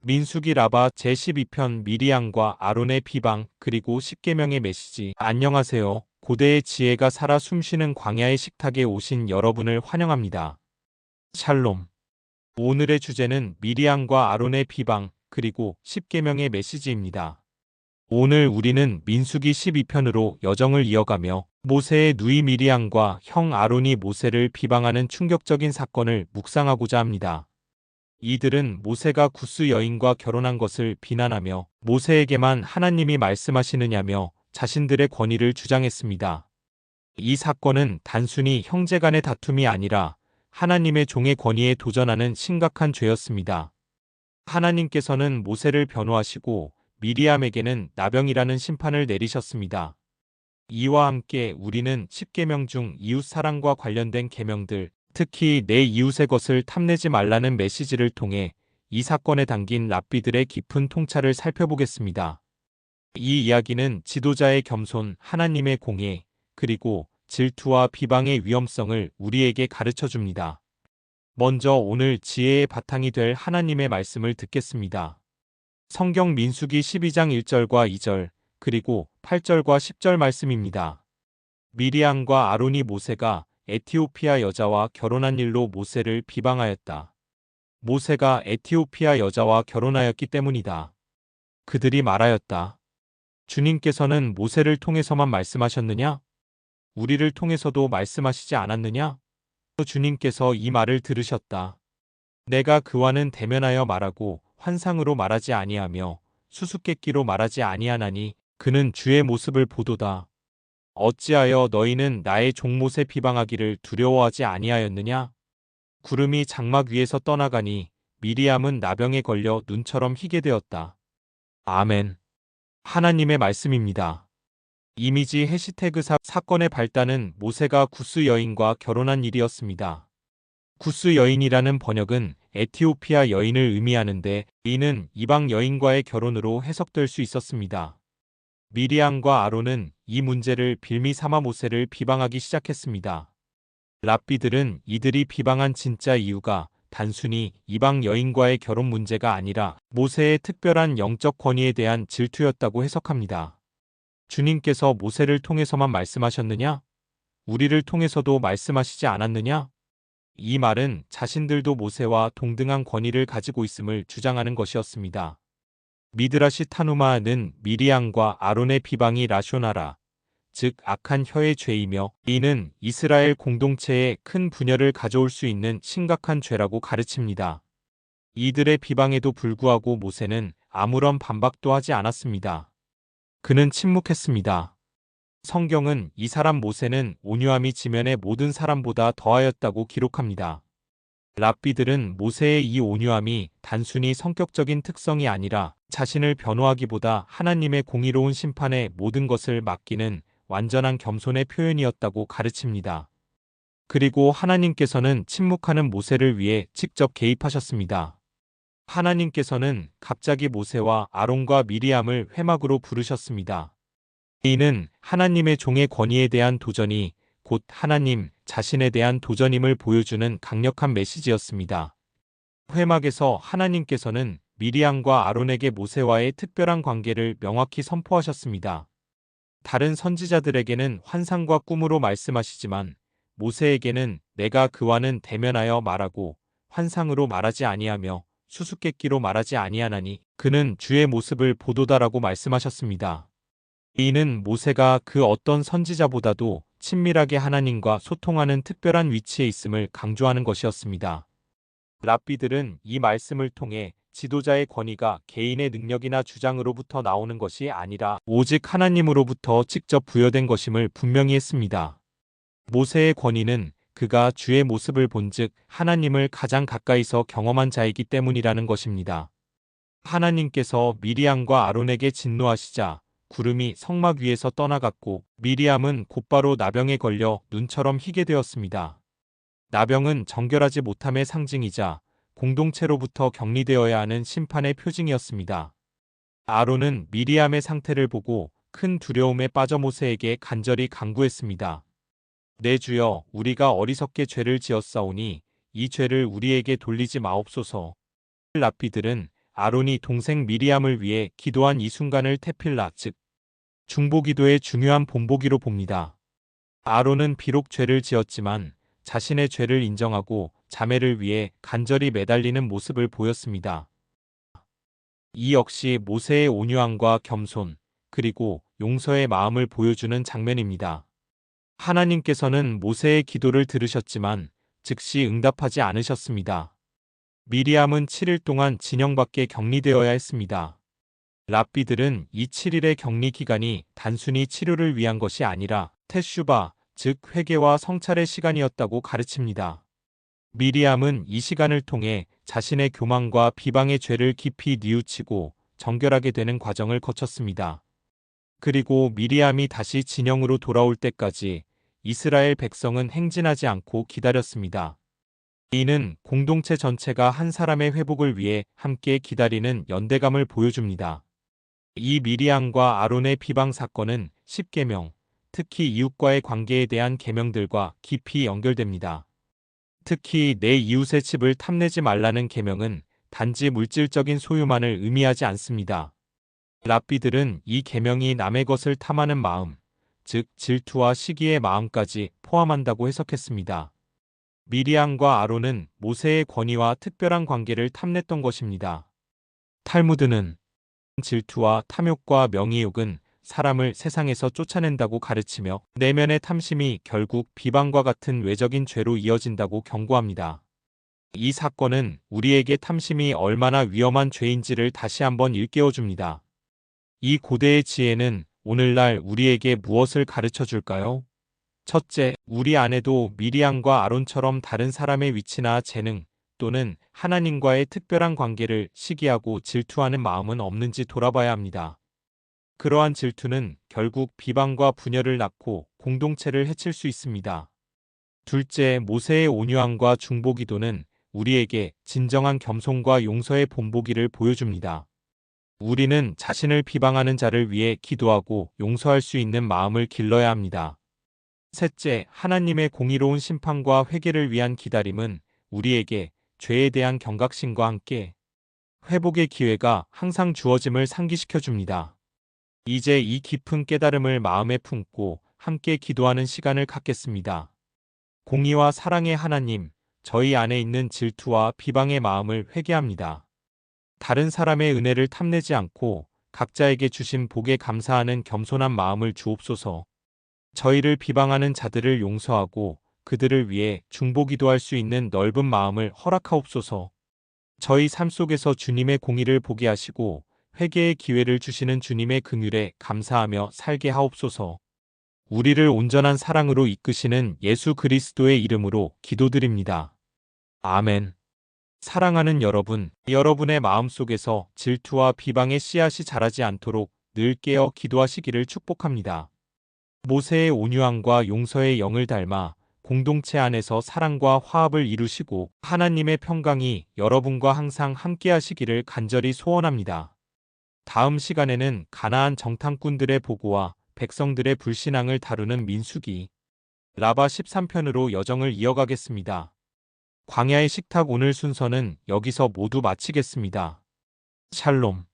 민수기 라바 제12편 미리암과 아론의 비방 그리고 십계명의 메시지. 안녕하세요. 고대의 지혜가 살아 숨쉬는 광야의 식탁에 오신 여러분을 환영합니다. 샬롬. 오늘의 주제는 미리암과 아론의 비방 그리고 십계명의 메시지입니다. 오늘 우리는 민수기 12편으로 여정을 이어가며 모세의 누이 미리암과 형 아론이 모세를 비방하는 충격적인 사건을 묵상하고자 합니다. 이들은 모세가 구스 여인과 결혼한 것을 비난하며 모세에게만 하나님이 말씀하시느냐며 자신들의 권위를 주장했습니다. 이 사건은 단순히 형제 간의 다툼이 아니라 하나님의 종의 권위에 도전하는 심각한 죄였습니다. 하나님께서는 모세를 변호하시고 미리암에게는 나병이라는 심판을 내리셨습니다. 이와 함께 우리는 십계명 중 이웃 사랑과 관련된 계명들, 특히 내 이웃의 것을 탐내지 말라는 메시지를 통해 이 사건에 담긴 랍비들의 깊은 통찰을 살펴보겠습니다. 이 이야기는 지도자의 겸손, 하나님의 공의, 그리고 질투와 비방의 위험성을 우리에게 가르쳐 줍니다. 먼저 오늘 지혜의 바탕이 될 하나님의 말씀을 듣겠습니다. 성경 민수기 12장 1절과 2절, 그리고 8절과 10절 말씀입니다. 미리암과 아론이 모세가 에티오피아 여자와 결혼한 일로 모세를 비방하였다. 모세가 에티오피아 여자와 결혼하였기 때문이다. 그들이 말하였다. 주님께서는 모세를 통해서만 말씀하셨느냐? 우리를 통해서도 말씀하시지 않았느냐? 주님께서 이 말을 들으셨다. 내가 그와는 대면하여 말하고 환상으로 말하지 아니하며 수수께끼로 말하지 아니하나니 그는 주의 모습을 보도다. 어찌하여 너희는 나의 종 모세 비방하기를 두려워하지 아니하였느냐? 구름이 장막 위에서 떠나가니 미리암은 나병에 걸려 눈처럼 희게 되었다. 아멘. 하나님의 말씀입니다. 이미지 해시태그 사건의 발단은 모세가 구스 여인과 결혼한 일이었습니다. 구스 여인이라는 번역은 에티오피아 여인을 의미하는데 이는 이방 여인과의 결혼으로 해석될 수 있었습니다. 미리암과 아론은 이 문제를 빌미 삼아 모세를 비방하기 시작했습니다. 랍비들은 이들이 비방한 진짜 이유가 단순히 이방 여인과의 결혼 문제가 아니라 모세의 특별한 영적 권위에 대한 질투였다고 해석합니다. 주님께서 모세를 통해서만 말씀하셨느냐? 우리를 통해서도 말씀하시지 않았느냐? 이 말은 자신들도 모세와 동등한 권위를 가지고 있음을 주장하는 것이었습니다. 미드라시 타누마는 미리암과 아론의 비방이 라쇼나라, 즉 악한 혀의 죄이며 이는 이스라엘 공동체에 큰 분열을 가져올 수 있는 심각한 죄라고 가르칩니다. 이들의 비방에도 불구하고 모세는 아무런 반박도 하지 않았습니다. 그는 침묵했습니다. 성경은 이 사람 모세는 온유함이 지면의 모든 사람보다 더하였다고 기록합니다. 랍비들은 모세의 이 온유함이 단순히 성격적인 특성이 아니라 자신을 변호하기보다 하나님의 공의로운 심판에 모든 것을 맡기는 완전한 겸손의 표현이었다고 가르칩니다. 그리고 하나님께서는 침묵하는 모세를 위해 직접 개입하셨습니다. 하나님께서는 갑자기 모세와 아론과 미리암을 회막으로 부르셨습니다. 이는 하나님의 종의 권위에 대한 도전이 곧 하나님 자신에 대한 도전임을 보여주는 강력한 메시지였습니다. 회막에서 하나님께서는 미리암과 아론에게 모세와의 특별한 관계를 명확히 선포하셨습니다. 다른 선지자들에게는 환상과 꿈으로 말씀하시지만 모세에게는 내가 그와는 대면하여 말하고 환상으로 말하지 아니하며 수수께끼로 말하지 아니하나니 그는 주의 모습을 보도다라고 말씀하셨습니다. 이는 모세가 그 어떤 선지자보다도 친밀하게 하나님과 소통하는 특별한 위치에 있음을 강조하는 것이었습니다. 랍비들은 이 말씀을 통해 지도자의 권위가 개인의 능력이나 주장으로부터 나오는 것이 아니라 오직 하나님으로부터 직접 부여된 것임을 분명히 했습니다. 모세의 권위는 그가 주의 모습을 본즉 하나님을 가장 가까이서 경험한 자이기 때문이라는 것입니다. 하나님께서 미리암과 아론에게 진노하시자 구름이 성막 위에서 떠나갔고 미리암은 곧바로 나병에 걸려 눈처럼 희게 되었습니다. 나병은 정결하지 못함의 상징이자 공동체로부터 격리되어야 하는 심판의 표징이었습니다. 아론은 미리암의 상태를 보고 큰 두려움에 빠져 모세에게 간절히 간구했습니다. 내 주여, 우리가 어리석게 죄를 지었사오니 이 죄를 우리에게 돌리지 마옵소서. 랍비들은 아론이 동생 미리암을 위해 기도한 이 순간을 테필라, 즉 중보기도의 중요한 본보기로 봅니다. 아론은 비록 죄를 지었지만 자신의 죄를 인정하고 자매를 위해 간절히 매달리는 모습을 보였습니다. 이 역시 모세의 온유함과 겸손, 그리고 용서의 마음을 보여주는 장면입니다. 하나님께서는 모세의 기도를 들으셨지만 즉시 응답하지 않으셨습니다. 미리암은 7일 동안 진영 밖에 격리되어야 했습니다. 랍비들은 이 7일의 격리 기간이 단순히 치료를 위한 것이 아니라 테슈바, 즉 회개와 성찰의 시간이었다고 가르칩니다. 미리암은 이 시간을 통해 자신의 교만과 비방의 죄를 깊이 뉘우치고 정결하게 되는 과정을 거쳤습니다. 그리고 미리암이 다시 진영으로 돌아올 때까지 이스라엘 백성은 행진하지 않고 기다렸습니다. 이는 공동체 전체가 한 사람의 회복을 위해 함께 기다리는 연대감을 보여줍니다. 이 미리암과 아론의 비방 사건은 십계명, 특히 이웃과의 관계에 대한 계명들과 깊이 연결됩니다. 특히 내 이웃의 집을 탐내지 말라는 계명은 단지 물질적인 소유만을 의미하지 않습니다. 랍비들은 이 계명이 남의 것을 탐하는 마음, 즉 질투와 시기의 마음까지 포함한다고 해석했습니다. 미리암과 아론은 모세의 권위와 특별한 관계를 탐냈던 것입니다. 탈무드는 질투와 탐욕과 명예욕은 사람을 세상에서 쫓아낸다고 가르치며 내면의 탐심이 결국 비방과 같은 외적인 죄로 이어진다고 경고합니다. 이 사건은 우리에게 탐심이 얼마나 위험한 죄인지를 다시 한번 일깨워줍니다. 이 고대의 지혜는 오늘날 우리에게 무엇을 가르쳐 줄까요? 첫째, 우리 안에도 미리암과 아론처럼 다른 사람의 위치나 재능 또는 하나님과의 특별한 관계를 시기하고 질투하는 마음은 없는지 돌아봐야 합니다. 그러한 질투는 결국 비방과 분열을 낳고 공동체를 해칠 수 있습니다. 둘째, 모세의 온유함과 중보기도는 우리에게 진정한 겸손과 용서의 본보기를 보여줍니다. 우리는 자신을 비방하는 자를 위해 기도하고 용서할 수 있는 마음을 길러야 합니다. 셋째, 하나님의 공의로운 심판과 회개를 위한 기다림은 우리에게 죄에 대한 경각심과 함께 회복의 기회가 항상 주어짐을 상기시켜 줍니다. 이제 이 깊은 깨달음을 마음에 품고 함께 기도하는 시간을 갖겠습니다. 공의와 사랑의 하나님, 저희 안에 있는 질투와 비방의 마음을 회개합니다. 다른 사람의 은혜를 탐내지 않고 각자에게 주신 복에 감사하는 겸손한 마음을 주옵소서. 저희를 비방하는 자들을 용서하고 그들을 위해 중보기도할 수 있는 넓은 마음을 허락하옵소서. 저희 삶 속에서 주님의 공의를 보게 하시고 회개의 기회를 주시는 주님의 긍휼에 감사하며 살게 하옵소서. 우리를 온전한 사랑으로 이끄시는 예수 그리스도의 이름으로 기도드립니다. 아멘. 사랑하는 여러분, 여러분의 마음속에서 질투와 비방의 씨앗이 자라지 않도록 늘 깨어 기도하시기를 축복합니다. 모세의 온유함과 용서의 영을 닮아 공동체 안에서 사랑과 화합을 이루시고 하나님의 평강이 여러분과 항상 함께하시기를 간절히 소원합니다. 다음 시간에는 가나안 정탐꾼들의 보고와 백성들의 불신앙을 다루는 민수기 라바 13편으로 여정을 이어가겠습니다. 광야의 식탁 오늘 순서는 여기서 모두 마치겠습니다. 샬롬.